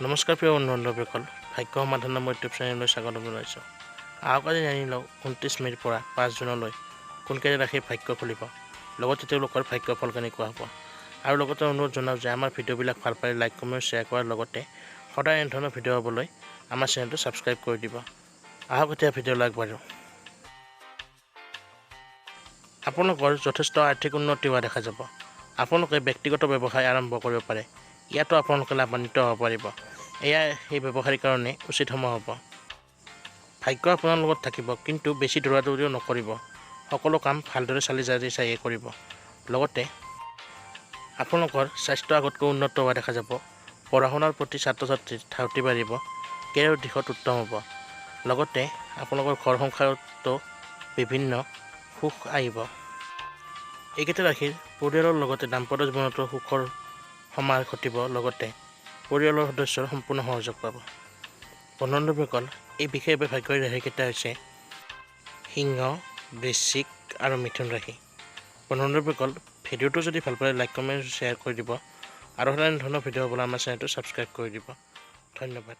নমস্কাৰ প্ৰিয় বন্ধুসকল, ভাগ্য সমাধান নামৰ ইউটিউব চেনেললৈ স্বাগতম জনাইছোঁ। আহক আজি জানি লওঁ 29 মে'ৰ পৰা 5 জুনলৈ কোনকেইটা ৰাশিৰ ভাগ্য খুলিব, লগতে তেওঁলোকৰ ভাগ্যফল কেনেকুৱা হ'ব। আৰু লগতে অনুৰোধ জনাওঁ যে আমাৰ ভিডিঅ'বিলাক ভাল পালে লাইক কমেণ্ট শ্বেয়াৰ কৰাৰ লগতে সদায় এনেধৰণৰ ভিডিঅ' পাবলৈ আমাৰ চেনেলটো ছাবস্ক্ৰাইব কৰি দিব। আহক এতিয়া ভিডিঅ'লৈ আগবাঢ়োঁ। আপোনালোকৰ যথেষ্ট আৰ্থিক উন্নতি হোৱা দেখা যাব। আপোনালোকে ব্যক্তিগত ব্যৱসায় আৰম্ভ কৰিব পাৰে। ইয়াতো আপোনালোকে লাভান্বিত হ'ব পাৰিব। এয়া সেই ব্যৱসায়ৰ কাৰণে উচিত সময় হ'ব। ভাগ্য আপোনাৰ লগত থাকিব, কিন্তু বেছি দৌৰাদৌৰিও নকৰিব। সকলো কাম ভালদৰে চাইয়ে কৰিব। লগতে আপোনালোকৰ স্বাস্থ্য আগতকৈ উন্নত হোৱা দেখা যাব। পঢ়া শুনাৰ প্ৰতি ছাত্ৰ ছাত্ৰীৰ ধাউতি বাঢ়িব। কেৰিয়াৰৰ দিশত উত্তম হ'ব। লগতে আপোনালোকৰ ঘৰ সংসাৰতো বিভিন্ন সুখ আহিব। এইকেইটা ৰাশিৰ পৰিয়ালৰ লগতে দাম্পত্য জীৱনতো সুখৰ সমাৰ ঘটিব। লগতে পৰিয়ালৰ সদস্যৰ সম্পূৰ্ণ সহযোগ পাব। বন্ধুসকল, এই বিশেষভাৱে ভাগ্যৰ ৰাশিকেইটা হৈছে সিংহ, বৃশ্চিক আৰু মিথুন ৰাশি। বন্ধুসকল, ভিডিঅ'টো যদি ভাল পালে লাইক কমেণ্ট শ্বেয়াৰ কৰি দিব আৰু এনেধৰণৰ ভিডিঅ' পাবলৈ আমাৰ চেনেলটো ছাবস্ক্ৰাইব কৰি দিব। ধন্যবাদ।